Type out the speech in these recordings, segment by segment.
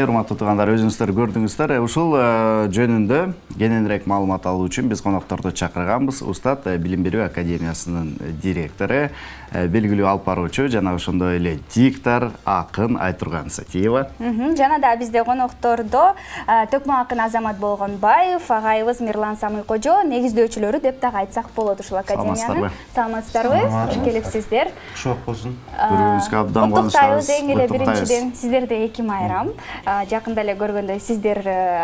Урматтуу туугандар, өзүңүздөр көрдүңүздөр. Ушул жөнүндө кененирээк маалымат алуу үчүн биз конокторду чакырганбыз. Устат Билим берүү академиясынын директору, белгилүү алып баруучу жана ошондой эле диктор, акын Айтурган Сатиева. Жана да бизде коноктордо Төкмө акын Азамат Болгонбаев, агайыбыз Мирлан Самый-кожо, негиздөөчүлөрү деп дагы айтсак болот ушул академиянын. Саламатсыздарбы? Кош келипсиздер. Шок болсун. Көргөнүзгө абдан куттуктайбыз. Эң эле биринчиден сиздерди эки майрам. Жакында эле көргөндөй сиздер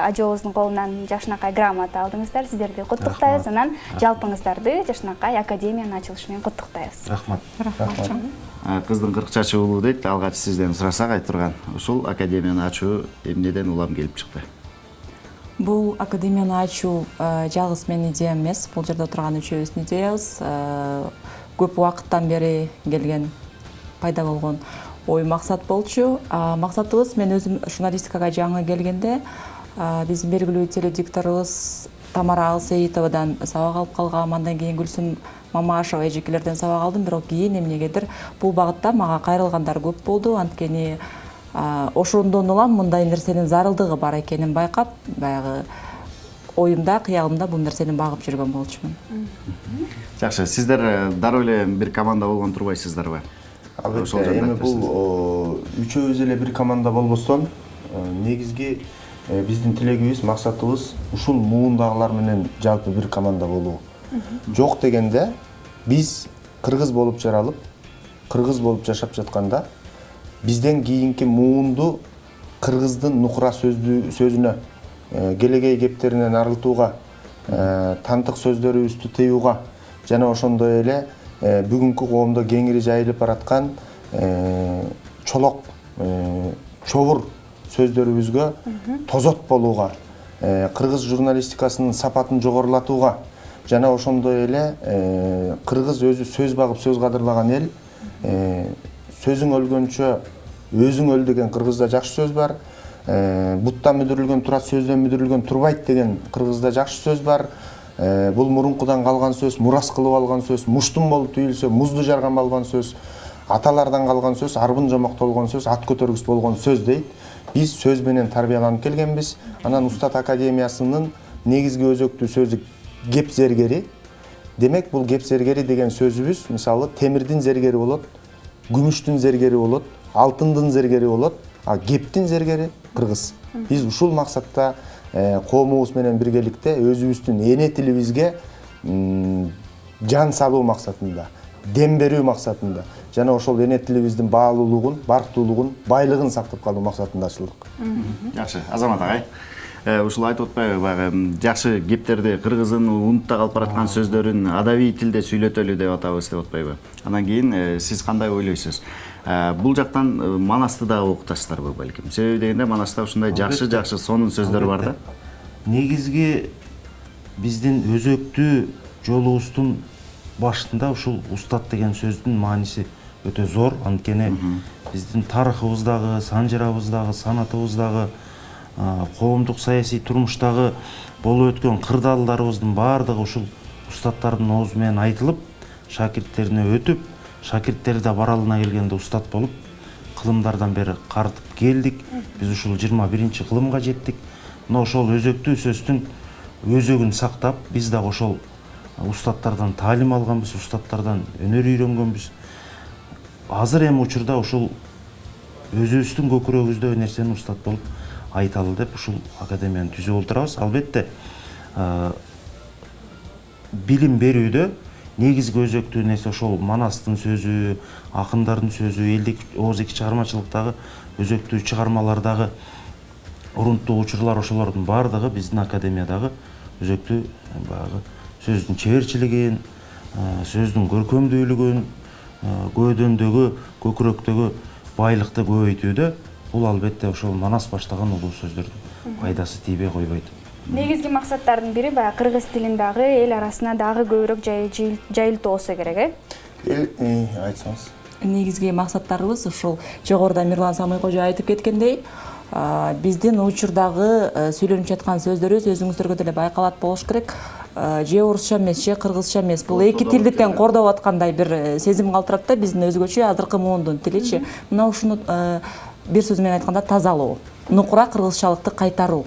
ажообуздун колунан жакшынакай грамота алдыңыздар. Сиздерди куттуктайбыз. Анан жалпыңыздарды жакшынакай академиянын ачылышы менен куттуктайбыз. Рахмат. Кыздын 40 жашы улуу дейт. Алгач сизден сурасак, Айтурган. Ушул академияны ачуу эмнеден улам келип чыкты? Бул академияны ачуу жалгыз менин идеям эмес. Бул жерде отурган үчөөбүздүн идеябыз. Көп убакыттан бери келген, пайда болгон ой максат болчу. Максатыбыз, мен өзүм журналистикага жаңы келгенде биздин белгилүү теледикторубуз Тамара Алсейитовадан сабак алып калгам, андан кийин Гүлсүм Мамашева эжекелерден сабак алдым, бирок кийин эмнегедир бул багытта мага кайрылгандар көп болду. Анткени ошондон улам мындай нерсенин зарылдыгы бар экенин байкап, баягы оюмда, кыялымда бул нерсени багып жүргөн болчумун. Жакшы, сиздер дароо эле бир команда болгон турбайсыздарбы? Албетте, эми бул үчөөбүз эле бир команда болбостон, негизги биздин тилегибиз, максатыбыз ушул муундагылар менен жалпы бир команда болуу. Жок дегенде биз кыргыз болуп жаралып, кыргыз болуп жашап жатканда бизден кийинки муунду кыргыздын нукура сөзүнө, келегей кептеринен арылтууга, тантык сөздөрүбүздү тыюуга жана ошондой эле бүгүнкү коомдо кеңири жайылып бараткан чолок, чобур сөздөрүбүзгө тозот болууга, кыргыз журналистикасынын сапатын жогорулатууга жана ошондой эле кыргыз өзү сөз багып сөз кадырлаган эл, сөзүң өлгөнчө өзүң өл деген кыргызда жакшы сөз бар. Буттан мүдүрүлгөн турат, сөздөн мүдүрүлгөн турбайт деген кыргызда жакшы сөз бар. Бул мурункудан калган сөз, мурас кылып алган сөз, муштум болуп түйүлсө музду жарган алган сөз, аталардан калган сөз, арбын жомоктолгон сөз, ат көтөргүс болгон сөз дейт. Биз сөз менен тарбияланып келгенбиз. Анан Устат академиясынын негизги өзөктүү сөзү кеп зергери. Демек, бул кеп зергери деген сөзүбүз, мисалы, темирдин зергери болот, күмүштүн зергери болот, алтындын зергери болот, а кептин зергери кыргыз. Биз ушул максатта коомубуз менен биргеликте өзүбүздүн эне тилибизге жан салуу максатында, дем берүү максатында жана ошол эне тилибиздин баалуулугун, барктуулугун, байлыгын сактап калуу максатында ачылдык. Жакшы, Азамат агай. Ушул айтып атпайбы, баягы жакшы кептерди, кыргыздын унутта калып бараткан сөздөрүн адабий тилде сүйлөтөлү деп атабыз деп атпайбы? Андан кийин сиз кандай ойлойсуз? Бул жактан Манасты да окутасыздарбы балким? Себеби дегенде Манаста ушундай жакшы сонун сөздөр бар да. Негизги биздин өзөктүү жолубуздун башында ушул устат деген сөздүн мааниси өтө зор. Анткени биздин тарыхыбыздагы, санжырабыздагы, санатыбыздагы, коомдук саясий турмуштагы болуп өткөн кырдаалдарыбыздын баардыгы ушул устаттардын оозу менен айтылып, шакирттерине өтүп, шакирттери да баралына келгенде устат болуп, кылымдардан бери картып келдик. Биз ушул 21-чи кылымга жеттик. Мына ошол өзөктүү сөздүн өзөгүн сактап, биз дагы ошол устаттардан таалим алганбыз, устаттардан өнөр үйрөнгөнбүз. Азыр эми учурда ушул өзүбүздүн көкүрөгүбүздө нерсени устат болуп айталы деп ушул академияны түзүп отурабыз. Албетте, билим берүүдө негизги өзөктүү нерсе ошол Манастын сөзү, акындардын сөзү, элдик ооз эки чыгармачылыктагы өзөктүү чыгармалардагы урунттуу учурлар, ошолордун баардыгы биздин академиядагы өзөктүү баягы сөздүн чеберчилигин, сөздүн көркөмдүүлүгүн, көөдөндөгү, көкүрөктөгү байлыкты көбөйтүүдө бул албетте ошол Манас баштаган улуу сөздөрдүн пайдасы тийбей койбойт. Негизги максаттардын бири баягы кыргыз тилин дагы эл арасына дагы көбүрөөк жайылтуу болсо керек, Айтсаңыз. Негизги максаттарыбыз ушул жогоруда Мирлан Самый-кожо айтып кеткендей, биздин учурдагы сүйлөнүп жаткан сөздөрүбүз өзүңүздөргө деле байкалат болуш керек. Же орусча эмес, же кыргызча эмес. Бул эки тилди тең кордоп аткандай бир сезим калтырат да, биздин өзгөчө азыркы муундун тиличи. Мына ушуну бир сөз менен айтканда тазалоо, нукура кыргызчалыкты кайтаруу.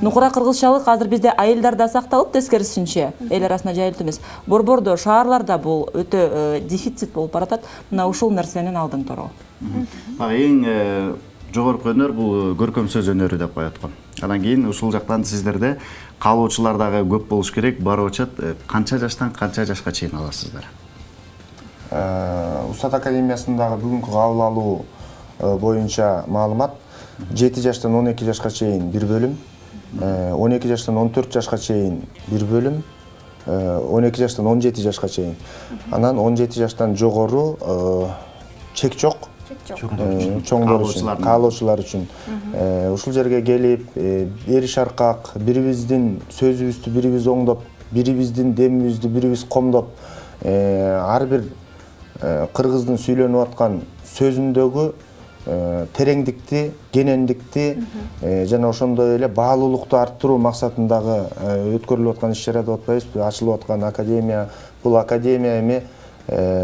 Нукура кыргызчалык азыр бизде айылдарда сакталып, тескерисинче эл арасында жайылып эмес. Борбордо, шаарларда бул өтө дефицит болуп баратат. Мына ушул нерсенин алдын тороо. Эң жогорку өнөр бул көркөм сөз өнөрү деп коет го. Анан кийин ушул жактан сиздерде каалоочулар дагы көп болуш керек. Барып атат, канча жаштан канча жашка чейин аласыздар? Устат академиясындагы бүгүнкү кабыл алуу боюнча маалымат 7 жаштан 12 жашка чейин бир бөлүм, 12 жаштан 14 жашка чейин бир бөлүм, 12 жаштан 17 жашка чейин. Анан 17 жаштан жогору чек жок. Чоңдор үчүн, каалоочулар үчүн. Ушул жерге келип, бериш аркак, бирибиздин сөзүбүздү бирибиз оңдоп, бирибиздин демибизди бирибиз комдоп, ар бир кыргыздын сүйлөнүп аткан сөзүндөгү тереңдикти, кенендикти жана ошондой эле баалуулукту арттыруу максатындагы өткөрүлүп аткан иш-чара деп атпайбызбы? Ачылып аткан академия. Бул академия эми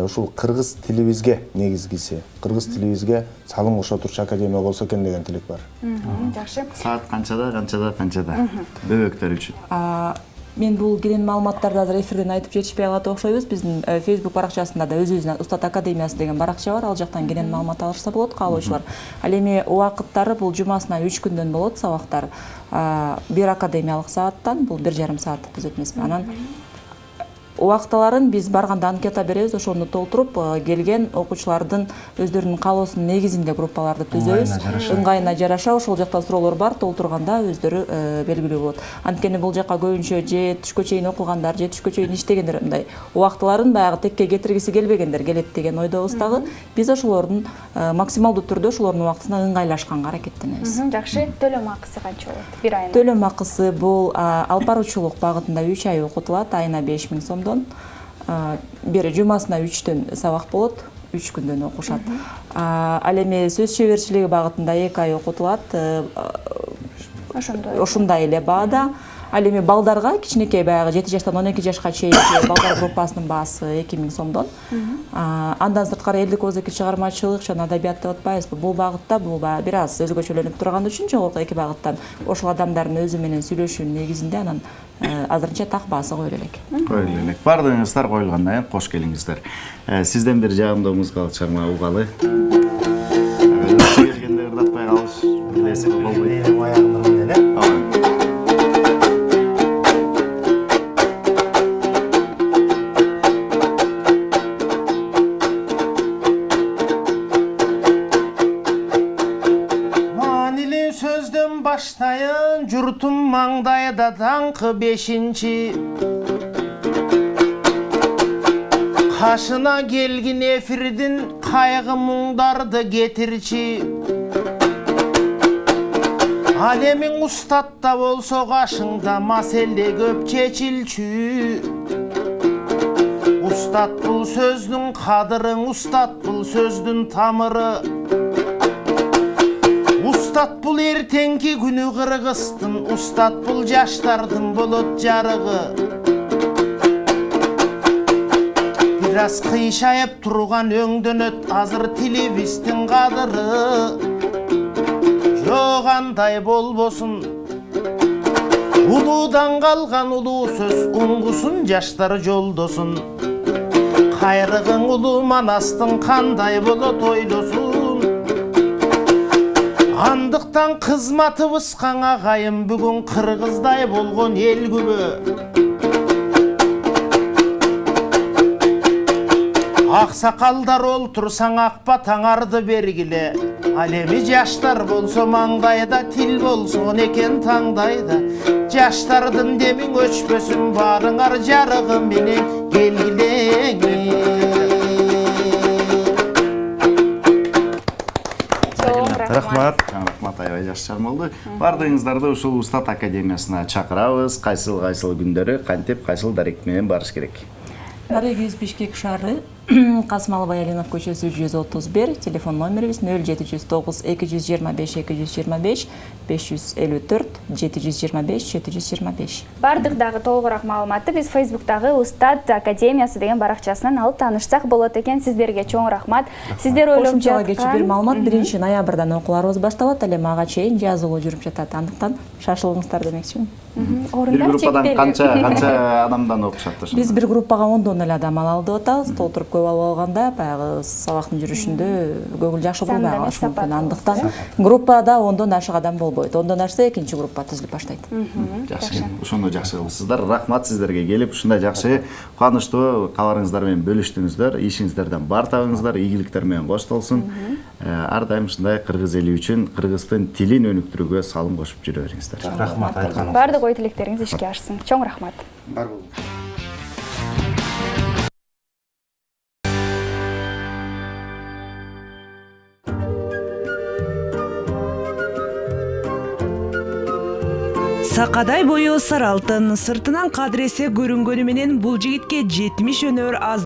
ушул кыргыз тилибизге негизгиси, кыргыз тилибизге салым кошо турчу академия болсо экен деген тилек бар. Жакшы. Саат канчада? Бөбөктөр үчүн. Мен бул кенен маалыматтарды азыр эфирден айтып жетишпей калат окшойбуз. Биздин Facebook баракчасында да өзүбүздүн Устат академиясы деген баракча бар. Ал жактан кенен маалымат алышса болот каалоочулар. Ал эми убакыттары бул жумасына 3 күндөн болот сабактар. Бир академиялык сааттан, бул 1,5 саат түзөт эмеспи. Анан убактыларын биз барганда анкета беребиз, ошону толтуруп келген окуучулардын өздөрүнүн каалоосунун негизинде группаларды түзөбүз. Ыңгайына жараша ошол жакта суроолор бар, толтурганда өздөрү белгилүү болот. Анткени бул жакка көбүнчө же түшкө чейин окугандар, же түшкө чейин иштегендер мындай убактыларын баягы текке кетиргиси келбегендер келет деген ойдобуз дагы. Биз ошолордун максималдуу түрдө ошолордун убактысына ыңгайлашканга аракеттенебиз. Жакшы. Төлөм акысы канча болот? Бир айына. Төлөм акысы бул алып баруучулук багытында 3 ай окутулат, айына 5000 сомдон. Бир жумасына 3төн сабак болот, 3 күндөн окушат. Ал эми сөз чеберчилиги багытында 2 ай окутулат. Ошондой эле баада. Ал эми балдарга кичинекей баягы 7 жаштан 12 жашка чейин балдар группасынын баасы 2000 сомдон. Андан сырткары элдик озеки чыгармачылык жана адабият деп атпайбызбы? Бул багытта бул бир аз өзгөчөлөнүп турган үчүн жогорку 2 багыттан ошол адамдардын өзү менен сүйлөшүүнүн негизинде анан азырынча так баасы коюлу элек. Коюлу элек. Бардыгыңыздар коюлгандан кош келиңиздер. Сизден бир жагымдуу музыкалык чыгарма угалы. Келгенде ырдатпай калыш билесиң болбойт. Аягымды менен эле. Баштайын журтум маңдайда даңкы 5-чи Кашына келгин эфирдин кайгы муңдарды кетирчи Ал эмиң устатта болсо кашыңда маселе көп чечилчү Устат бул сөздүн кадырың, устат бул сөздүн тамыры Устат бул эртеңки күнү Кыргыздын, устат бул жаштардын болот жарыгы. Бир аз кыйшайып турган өңдөнөт азыр тилибиздин кадыры. Жок андай болбосун. Улуудан калган улуу сөз уңгусун, жаштар жолдосун. Кайрыгың улуу Манастын кандай болот ойлосун. Андыктан кызматыбызга агайым бүгүн кыргыздай болгон эл күбө. Аксакалдар олтурсаң ак батаңарды бергиле. Ал эми жаштар болсо маңдайда, тил болсо экен таңдайда. Жаштардын демиң өчпөсүн, барыңар жарыгы менен келгиле. Рахмат. Рахмат, аябай жакшы чыгарма болду. Бардыгыңыздарды ушул Устат академиясына чакырабыз. Кайсыл күндөрү кантип кайсыл дарек менен барыш керек? Дарегибиз Бишкек шаары, Касымалова Ялинов көчөсү 131, телефон номерибиз 0709 225 225 554 725 725. Бардык дагы толугураак маалыматты биз Facebook'тагы Устат Академиясы деген баракчасынан алып таанышсак болот экен. Сиздерге чоң рахмат. Сиздер ойлоп Кошумчага кетчү бир жаткан маалымат 1 ноябрдан окууларыбыз башталат, эле мага чейин жазылуу жүрүп жатат. Андыктан шашылыңыздар демекчимин. Бир орундар группадан чектелип. канча адамдан окушат ошо? Биз бир группага 10 эле адам ала алып атабыз. Толтуруп көп алып алганда баягы сабактын жүрүшүндө көгүл жакшы болбой Сандын калышы мүмкүн. сапаты Андыктан группада 10дон ашык адам болбойт. 10дон ашса экинчи группа түзүлүп баштайт. Жакшы. Ошону жакшы кылыпсыздар. Рахмат сиздерге келип ушундай жакшы, кубанычтуу кабарыңыздар менен бөлүштүңүздөр. Ишиңиздерден бар табыңыздар, ийгиликтер менен коштолсун. Ар дайым ушундай кыргыз эли үчүн кыргыздын тилин өнүктүрүүгө салым кошуп жүрө бериңиздер. Рахмат айтканым. Бардык ой тилектериңиз ишке ашсын. Чоң рахмат. Бар болуңуз. Сакадай бою сары алтын, сыртынан кадыресе көрүнгөнү менен бул жигитке 70 өнөр аз